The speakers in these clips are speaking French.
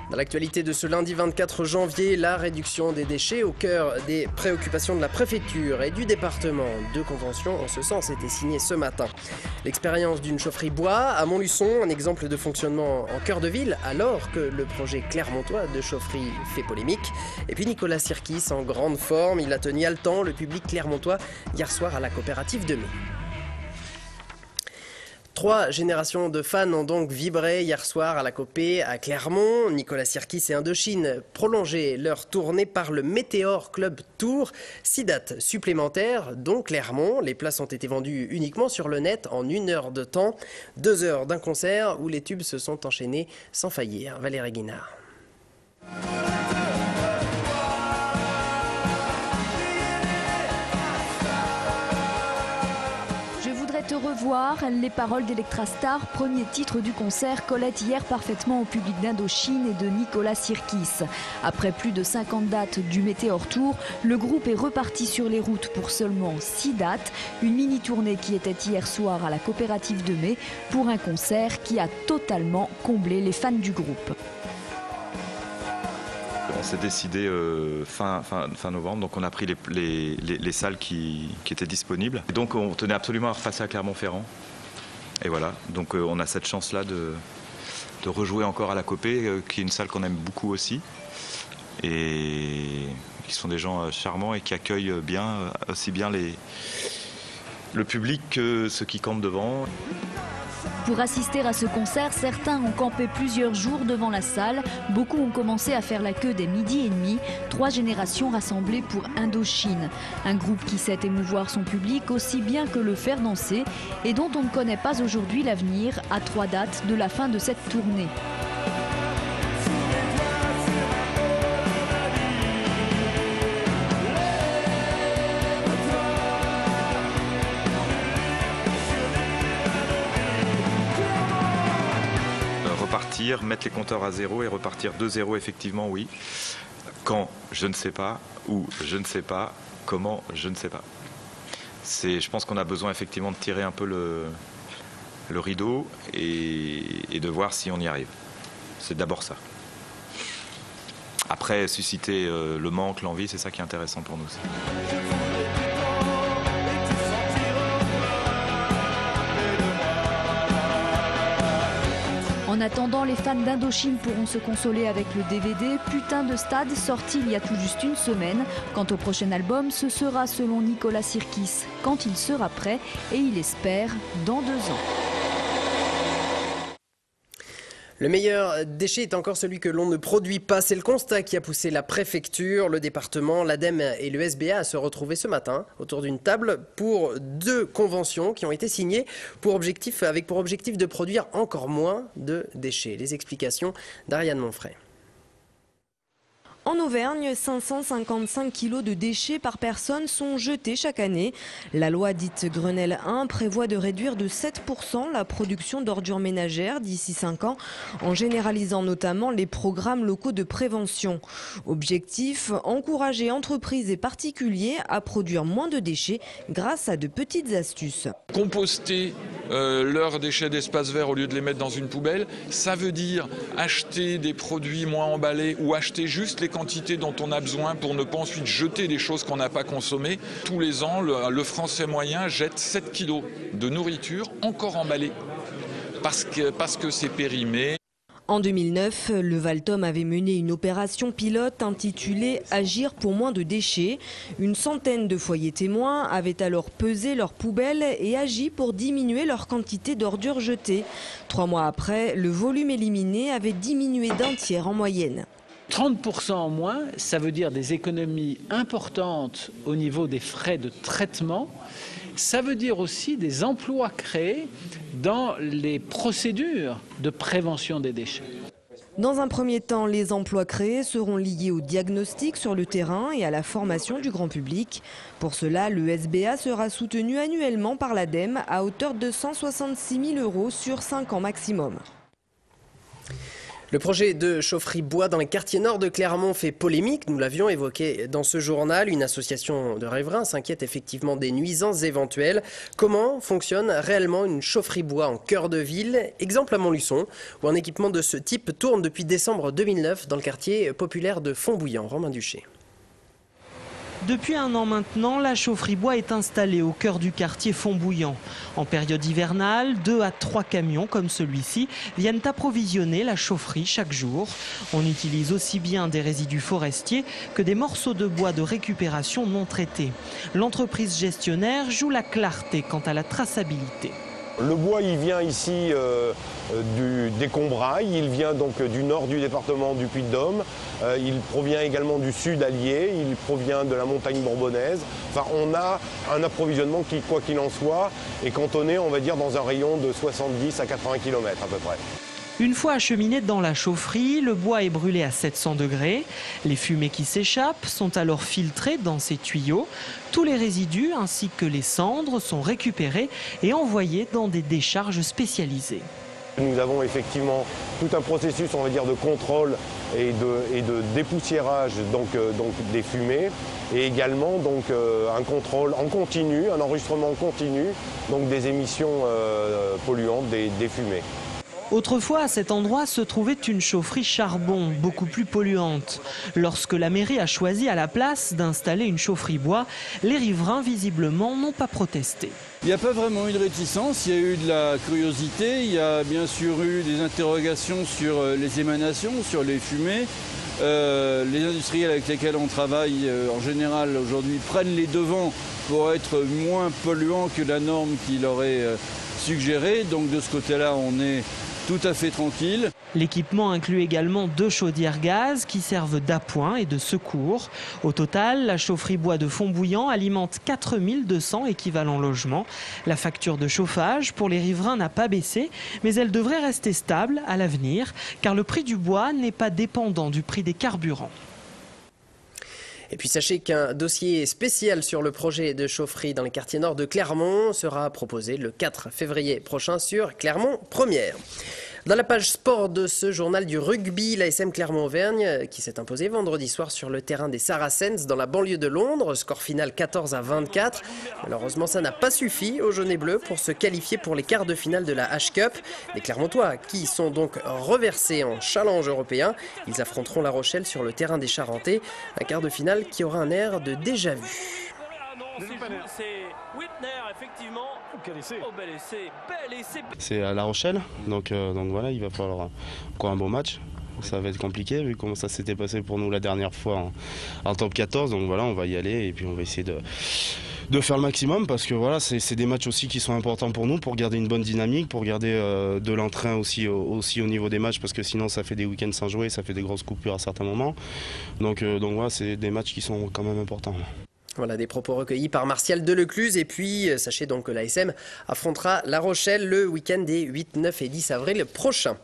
Dans l'actualité de ce lundi 24 janvier, la réduction des déchets au cœur des préoccupations de la préfecture et du département. 2 conventions en ce sens étaient signées ce matin. L'expérience d'une chaufferie bois à Montluçon, un exemple de fonctionnement en cœur de ville, alors que le projet clermontois de chaufferie fait polémique. Et puis Nicolas Sirkis en grande forme, il a tenu haletant le public clermontois hier soir à la coopérative de mai. 3 générations de fans ont donc vibré hier soir à la Copé à Clermont. Nicolas Sirkis et Indochine prolongeaient leur tournée par le Météor Club Tour. 6 dates supplémentaires, dont Clermont. Les places ont été vendues uniquement sur le net en 1 heure de temps. 2 heures d'un concert où les tubes se sont enchaînés sans faillir. Valérie Guinard. Te revoir, les paroles d'Electrastar, premier titre du concert, collaient hier parfaitement au public d'Indochine et de Nicolas Sirkis. Après plus de 50 dates du Météor Tour, le groupe est reparti sur les routes pour seulement 6 dates. Une mini-tournée qui était hier soir à la coopérative de mai pour un concert qui a totalement comblé les fans du groupe. On s'est décidé fin novembre, donc on a pris les salles qui étaient disponibles. Et donc on tenait absolument à repasser à Clermont-Ferrand. Et voilà, donc on a cette chance-là de rejouer encore à la Copé, qui est une salle qu'on aime beaucoup aussi. Et qui sont des gens charmants et qui accueillent bien, aussi bien le public que ceux qui campent devant. Pour assister à ce concert, certains ont campé plusieurs jours devant la salle. Beaucoup ont commencé à faire la queue dès 12h30. 3 générations rassemblées pour Indochine. Un groupe qui sait émouvoir son public aussi bien que le faire danser et dont on ne connaît pas aujourd'hui l'avenir à 3 dates de la fin de cette tournée. Mettre les compteurs à 0 et repartir de 0, effectivement, oui. Quand, je ne sais pas. Où, je ne sais pas. Comment, je ne sais pas. Je pense qu'on a besoin effectivement de tirer un peu le rideau et de voir si on y arrive. C'est d'abord ça. Après, susciter le manque, l'envie, c'est ça qui est intéressant pour nous aussi. En attendant, les fans d'Indochine pourront se consoler avec le DVD Putain de stade, sorti il y a tout juste une semaine. Quant au prochain album, ce sera selon Nicolas Sirkis quand il sera prêt et il espère dans 2 ans. Le meilleur déchet est encore celui que l'on ne produit pas. C'est le constat qui a poussé la préfecture, le département, l'ADEME et le SBA à se retrouver ce matin autour d'une table pour 2 conventions qui ont été signées avec pour objectif de produire encore moins de déchets. Les explications d'Ariane Monfray. En Auvergne, 555 kilos de déchets par personne sont jetés chaque année. La loi dite Grenelle 1 prévoit de réduire de 7% la production d'ordures ménagères d'ici 5 ans, en généralisant notamment les programmes locaux de prévention. Objectif, encourager entreprises et particuliers à produire moins de déchets grâce à de petites astuces. Composter leurs déchets d'espace vert au lieu de les mettre dans une poubelle, ça veut dire acheter des produits moins emballés ou acheter juste les quantités dont on a besoin pour ne pas ensuite jeter des choses qu'on n'a pas consommées. Tous les ans, le Français moyen jette 7 kilos de nourriture encore emballée parce que c'est périmé. En 2009, le Valtom avait mené une opération pilote intitulée « Agir pour moins de déchets ». Une centaine de foyers témoins avaient alors pesé leurs poubelles et agi pour diminuer leur quantité d'ordures jetées. 3 mois après, le volume éliminé avait diminué d'1 tiers en moyenne. 30% en moins, ça veut dire des économies importantes au niveau des frais de traitement. Ça veut dire aussi des emplois créés dans les procédures de prévention des déchets. Dans un premier temps, les emplois créés seront liés au diagnostic sur le terrain et à la formation du grand public. Pour cela, le SBA sera soutenu annuellement par l'ADEME à hauteur de 166 000 € sur 5 ans maximum. Le projet de chaufferie bois dans les quartiers nord de Clermont fait polémique. Nous l'avions évoqué dans ce journal. Une association de riverains s'inquiète effectivement des nuisances éventuelles. Comment fonctionne réellement une chaufferie bois en cœur de ville? Exemple à Montluçon, où un équipement de ce type tourne depuis décembre 2009 dans le quartier populaire de Fontbouillant. Romain Duché. Depuis un an maintenant, la chaufferie bois est installée au cœur du quartier Fontbouillant. En période hivernale, 2 à 3 camions comme celui-ci viennent approvisionner la chaufferie chaque jour. On utilise aussi bien des résidus forestiers que des morceaux de bois de récupération non traités. L'entreprise gestionnaire joue la clarté quant à la traçabilité. Le bois, il vient ici des Combrailles, il vient donc du nord du département du Puy-de-Dôme, il provient également du sud allié, il provient de la montagne bourbonnaise. Enfin, on a un approvisionnement qui, quoi qu'il en soit, est cantonné, on va dire, dans un rayon de 70 à 80 km à peu près. Une fois acheminé dans la chaufferie, le bois est brûlé à 700 degrés. Les fumées qui s'échappent sont alors filtrées dans ces tuyaux. Tous les résidus ainsi que les cendres sont récupérés et envoyés dans des décharges spécialisées. Nous avons effectivement tout un processus, on va dire, de contrôle et de dépoussiérage donc des fumées, et également donc un contrôle en continu, un enregistrement continu donc des émissions polluantes des fumées. Autrefois, à cet endroit se trouvait une chaufferie charbon, beaucoup plus polluante. Lorsque la mairie a choisi à la place d'installer une chaufferie bois, les riverains, visiblement, n'ont pas protesté. Il n'y a pas vraiment eu de réticence, il y a eu de la curiosité, il y a bien sûr eu des interrogations sur les émanations, sur les fumées. Les industriels avec lesquels on travaille en général aujourd'hui prennent les devants pour être moins polluants que la norme qui leur est suggérée. Donc de ce côté-là, on est tout à fait tranquille. L'équipement inclut également 2 chaudières gaz qui servent d'appoint et de secours. Au total, la chaufferie bois de Fontbouillant alimente 4200 équivalents logements. La facture de chauffage pour les riverains n'a pas baissé, mais elle devrait rester stable à l'avenir, car le prix du bois n'est pas dépendant du prix des carburants. Et puis sachez qu'un dossier spécial sur le projet de chaufferie dans les quartiers nord de Clermont sera proposé le 4 février prochain sur Clermont Première. Dans la page sport de ce journal du rugby, l'ASM Clermont-Auvergne qui s'est imposé vendredi soir sur le terrain des Saracens dans la banlieue de Londres. Score final 14-24. Malheureusement, ça n'a pas suffi aux jaunes et bleus pour se qualifier pour les quarts de finale de la H-Cup. Les Clermontois qui sont donc reversés en challenge européen. Ils affronteront La Rochelle sur le terrain des Charentais. Un quart de finale qui aura un air de déjà-vu. C'est à La Rochelle, donc voilà, il va falloir encore un bon match. Ça va être compliqué vu comment ça s'était passé pour nous la dernière fois en top 14. Donc voilà, on va y aller et puis on va essayer de faire le maximum parce que voilà, c'est des matchs aussi qui sont importants pour nous, pour garder une bonne dynamique, pour garder de l'entrain aussi au niveau des matchs parce que sinon ça fait des week-ends sans jouer, ça fait des grosses coupures à certains moments. Donc voilà, c'est des matchs qui sont quand même importants. Voilà des propos recueillis par Martial Delecluse. Et puis, sachez donc que l'ASM affrontera La Rochelle le week-end des 8, 9 et 10 avril prochains.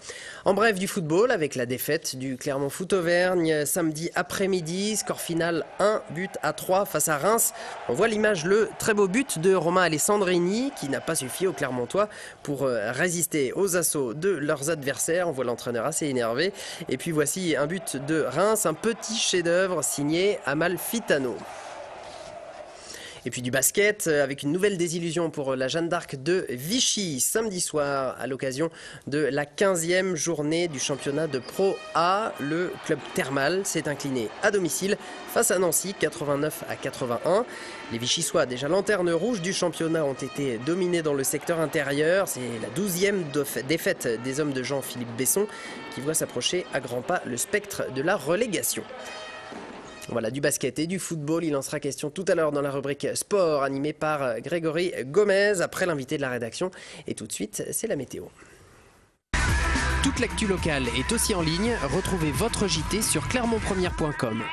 En bref, du football avec la défaite du Clermont Foot Auvergne samedi après-midi. Score final 1-3 face à Reims. On voit l'image, le très beau but de Romain Alessandrini qui n'a pas suffi aux Clermontois pour résister aux assauts de leurs adversaires. On voit l'entraîneur assez énervé. Et puis voici un but de Reims, un petit chef-d'œuvre signé Amalfitano. Et puis du basket avec une nouvelle désillusion pour la Jeanne d'Arc de Vichy samedi soir à l'occasion de la 15e journée du championnat de Pro A. Le club thermal s'est incliné à domicile face à Nancy 89-81. Les Vichysois, déjà lanterne rouge du championnat, ont été dominés dans le secteur intérieur. C'est la 12e défaite des hommes de Jean-Philippe Besson qui voit s'approcher à grands pas le spectre de la relégation. Voilà, du basket et du football, il en sera question tout à l'heure dans la rubrique sport animée par Grégory Gomez après l'invité de la rédaction. Et tout de suite, c'est la météo. Toute l'actu locale est aussi en ligne. Retrouvez votre JT sur clermontpremière.com.